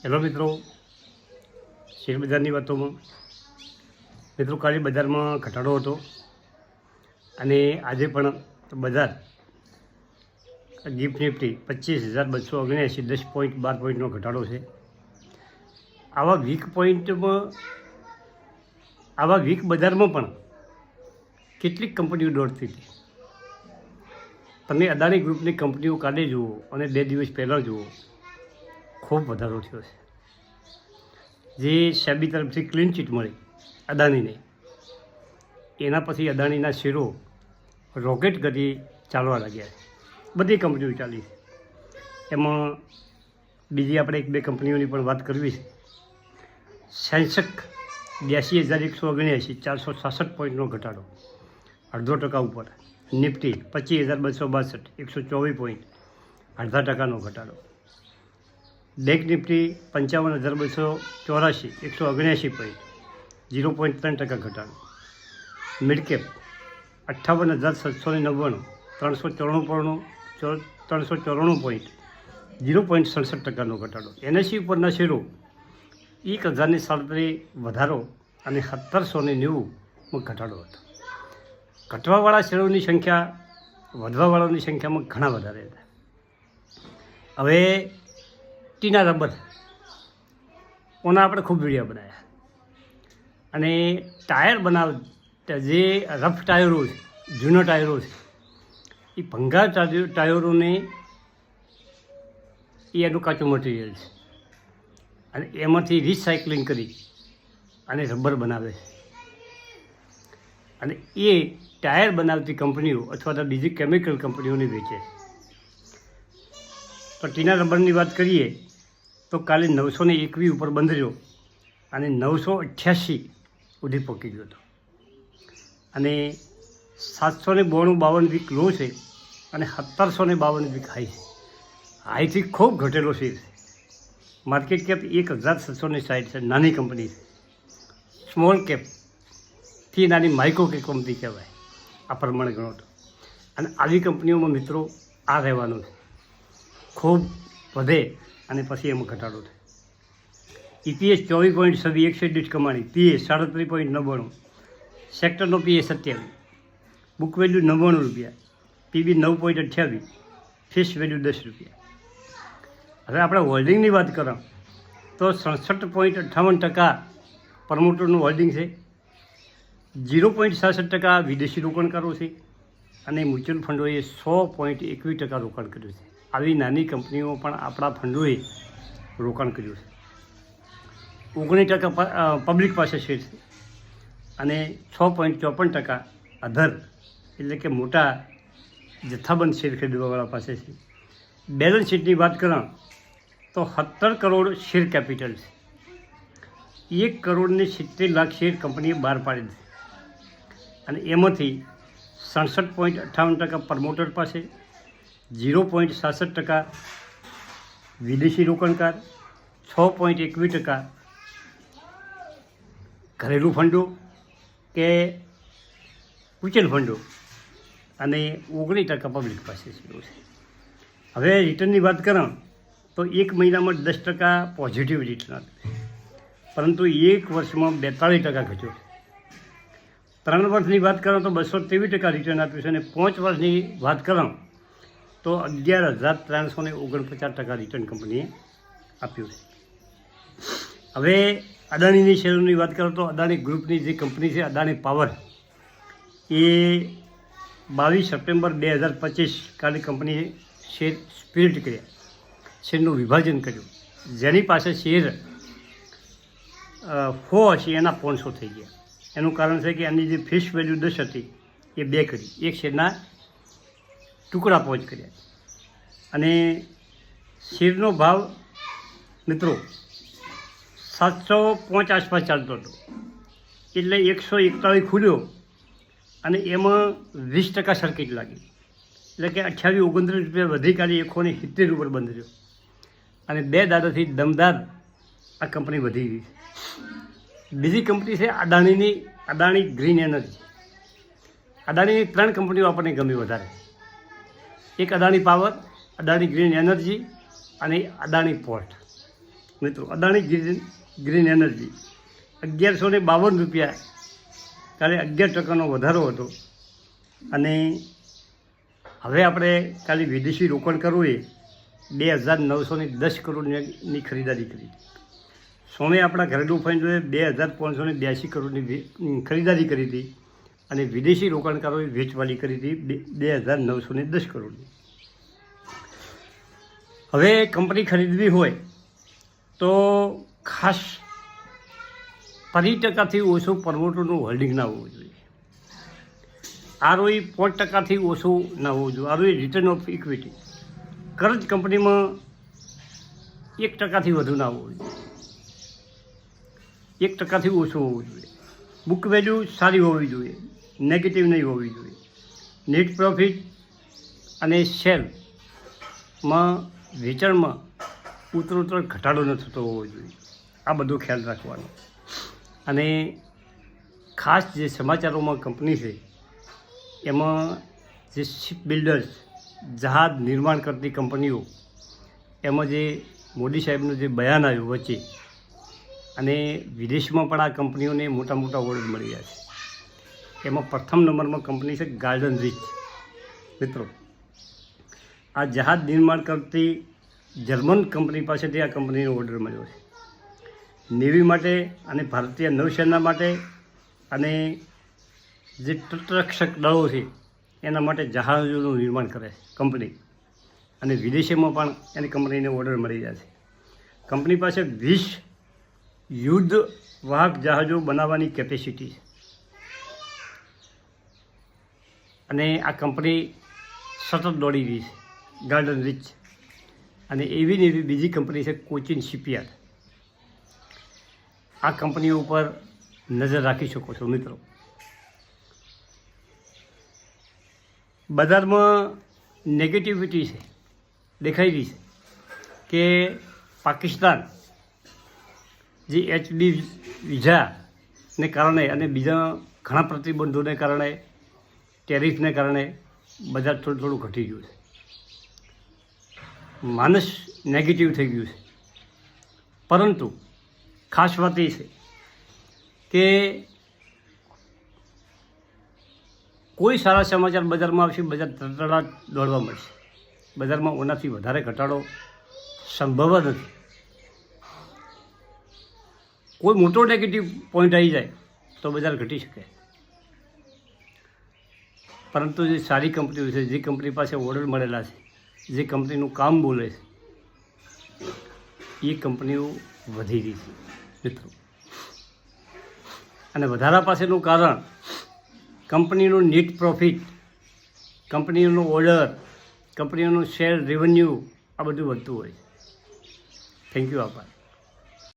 Hello મિત્રો, share બજારની વાતોમાં મિત્રો કાલે બજારમાં ઘટાડો હતો અને આજે પણ બજાર ગિફ્ટ નિફ્ટી 25,279 10.12 પોઈન્ટનો ઘટાડો છે. આવા વીક બજારમાં પણ કેટલીક કંપનીઓ દોડતી હતી. તમે અદાણી ગ્રુપની કંપનીઓ કાલે જુઓ અને 2 દિવસ પહેલાં જુઓ, ખૂબ વધારો થયો છે. જે સેબી તરફથી ક્લીન ચીટ મળી અદાણીને, એના પછી અદાણીના શેરો રોકેટ ગતિ ચાલવા લાગ્યા છે. બધી કંપનીઓ ચાલી છે. એમાં બીજી આપણે 1-2 કંપનીઓની પણ વાત કરવી છે. સેન્સેક્સ 82,179 466 પોઈન્ટનો ઘટાડો, 0.5% ઉપર. નિફ્ટી 25,262 124 પોઈન્ટ, 0.5% ઘટાડો. બેંક નિફ્ટી 55,284 179 પોઈન્ટ, 0.3% ઘટાડો. મિડ કેપ 58,799 394 પોઈન્ટ, 0.67% ઘટાડો. એનએસસી ઉપરના શેરો 1,037 વધારો અને 1,790 ઘટાડો હતો. ઘટવાવાળા શેરોની સંખ્યા વધવાવાળાની સંખ્યામાં ઘણા વધારે હતા. હવે ટીના રબર ઓના આપણે ખૂબ વિડીયો બનાવ્યા અને ટાયર બનાવતા જે રફ ટાયરો છે, જૂના ટાયરો છે, એ ભંગાર ટાયરોને એનું કાચું મટીરિયલ છે અને એમાંથી રિસાયકલિંગ કરી અને રબર બનાવે છે. અને એ ટાયર બનાવતી કંપનીઓ અથવા તો બીજી કેમિકલ કંપનીઓને વેચે છે. તો ટીના રબરની વાત કરીએ તો કાલે 921 ઉપર બંધ રહ્યો અને 988 સુધી પહોંચી ગયો હતો. અને 792 વીક લો છે અને 1752 વીક હાઈ છે. હાઈથી ખૂબ ઘટેલો શેર છે. માર્કેટ કેપ 1,760 છે. નાની કંપની છે. સ્મોલ કેપથી નાની માઇક્રો કેપ કંપની કહેવાય આ પ્રમાણે ગણો તો. અને આવી કંપનીઓમાં મિત્રો આ રહેવાનું છે, ખૂબ વધે અને પછી એમાં ઘટાડો થાય. EPS 24.6 160 કમાણી, PS 37.99, સેક્ટરનો PS 27, બુક વેલ્યુ 99 રૂપિયા, PB 9.28, ફેસ વેલ્યુ 10 રૂપિયા. હવે આપણે હોલ્ડિંગની વાત કરો તો 67.58% પ્રમોટરનું હોલ્ડિંગ છે, 0.66% વિદેશી રોકાણકારો છે અને મ્યુચ્યુઅલ ફંડોએ 100.21% રોકાણ કર્યું છે. આવી નાની કંપનીઓ પણ આપણા ફંડોએ રોકાણ કર્યું છે. 19% પબ્લિક પાસે શેર છે અને 6.54% અધર એટલે કે મોટા જથ્થાબંધ શેર ખરીદવાવાળા પાસે છે. બેલેન્સ શીટની વાત કਰਾਂ તો 17 કરોડ શેર કેપિટલ છે. 1,70,00,000 શેર કંપનીએ બહાર પાડેલ છે અને એમાંથી 67.58% પ્રમોટર પાસે, 0.66% વિદેશી રોકાણકાર, 6.21% ઘરેલું ફંડો કે મ્યુચ્યુઅલ ફંડો અને 19% પબ્લિક પાસે છે. હવે રિટર્નની વાત કરો તો 1 મહિનામાં 10% પોઝિટિવ રિટર્ન આપ્યું છે, પરંતુ 1 વર્ષમાં 42% ઘટ્યો. 3 વર્ષની વાત કરો તો 223% રિટર્ન આપ્યું છે અને 5 વર્ષની વાત કરો તો 11,349% રિટર્ન કંપનીએ આપ્યું છે. હવે અદાણીની શેરોની વાત કરો તો અદાણી ગ્રુપની જે કંપની છે અદાણી પાવર, એ 22 સપ્ટેમ્બર 2025 કાલે કંપનીએ શેર સ્પ્લિટ કર્યા, શેરનું વિભાજન કર્યું. જેની પાસે શેર 100 હશે એના 500 થઈ ગયા. એનું કારણ છે કે એની જે ફેસ વેલ્યુ 10 હતી એ 2 કરી, એક શેરના ટુકડા 5 કર્યા અને શેરનો ભાવ મિત્રો 705 આસપાસ ચાલતો હતો. એટલે 141 ખુલ્યો અને એમાં 20% સર્કિટ લાગી, એટલે કે 28-29 રૂપિયા વધી કાઢી 170 ઉપર બંધ રહ્યો અને 2 દાદાથી દમદાર આ કંપની વધી ગઈ છે. બીજી કંપની છે અદાણી ગ્રીન એનર્જી. અદાણીની 3 કંપનીઓ આપણને ગમી વધારે. એક Adani power, Adani green energy અને અદાણી પોર્ટ. મિત્રો અદાણી ગ્રીન એનર્જી 1152 રૂપિયા, કાલે 11% વધારો હતો. અને હવે આપણે કાલે વિદેશી રોકાણ કરવું એ 2910 કરોડની ખરીદારી કરી. સોમે આપણા ઘરેલું ફંડોએ 2582 કરોડની ખરીદારી કરી હતી અને વિદેશી રોકાણકારોએ વેચવાલી કરી હતી 2910 કરોડની. હવે કંપની ખરીદવી હોય તો ખાસ 50%થી ઓછું પ્રમોટરનું હોલ્ડિંગ ના હોવું જોઈએ. ROE 5%થી ઓછું ના હોવું જોઈએ. ROE return of equity current કંપનીમાં 1%થી વધુ ના હોવું જોઈએ. 1%થી ઓછું હોવું જોઈએ. બુક વેલ્યુ સારી હોવી જોઈએ, નેગેટિવ નહીં હોવી જોઈએ. નેટ પ્રોફિટ અને સેલમાં વેચાણમાં ઉત્તરોત્તર ઘટાડો ન થતો હોવો જોઈએ. આ બધો ખ્યાલ રાખવાનો. અને ખાસ જે સમાચારોમાં કંપની છે એમાં જે શિપ બિલ્ડર્સ, જહાજ નિર્માણ કરતી કંપનીઓ, એમાં જે મોદી સાહેબનું જે બયાન આવ્યું વચ્ચે, અને વિદેશમાં પણ આ કંપનીઓને મોટા મોટા ઓર્ડર મળી રહ્યા છે. એમાં પ્રથમ નંબરમાં કંપની છે ગાર્ડન રીચ. મિત્રો, આ જહાજ નિર્માણ કરતી જર્મન કંપની પાસેથી આ કંપનીનો ઓર્ડર મળ્યો છે. નેવી માટે અને ભારતીય નૌસેના માટે અને જે તટરક્ષક દળો છે એના માટે જહાજોનું નિર્માણ કરે છે કંપની. અને વિદેશમાં પણ એની કંપનીને ઓર્ડર મળી રહ્યા છે. કંપની પાસે 20 યુદ્ધ વાહક જહાજો બનાવવાની કેપેસિટી છે. અને આ કંપની સતત દોડી રહી છે, ગાર્ડન રીચ. અને એવી ને એવી બીજી કંપની છે કોચિન શિપયાર્ડ. આ કંપનીઓ ઉપર નજર રાખી શકો છો મિત્રો. બજારમાં નેગેટિવિટી છે, દેખાઈ રહી છે કે પાકિસ્તાન જે HB વિઝાને કારણે અને બીજા ઘણા પ્રતિબંધોને કારણે, ટેરિફને કારણે બજાર થોડું ઘટી ગયું છે. માનસ નેગેટિવ થઈ ગયું છે. પરંતુ ખાસ વાત એ છે કે કોઈ સારા સમાચાર બજારમાં આવશે, બજાર તરત દોડવા મળશે. બજારમાં ઓનાથી વધારે ઘટાડો સંભવ જ નથી. કોઈ મોટો નેગેટિવ પોઈન્ટ આવી જાય તો બજાર ઘટી શકે. પરંતુ જે સારી કંપનીઓ છે, જે કંપની પાસે ઓર્ડર મળેલા છે, જે કંપનીનું કામ બોલે છે, એ કંપનીઓ વધી રહી છે મિત્રો. અને વધારા પાસેનું કારણ કંપનીનું નેટ પ્રોફિટ, કંપનીનો ઓર્ડર, કંપનીનું શેર રેવન્યુ, આ બધું વધતું હોય છે. Thank you. આભાર.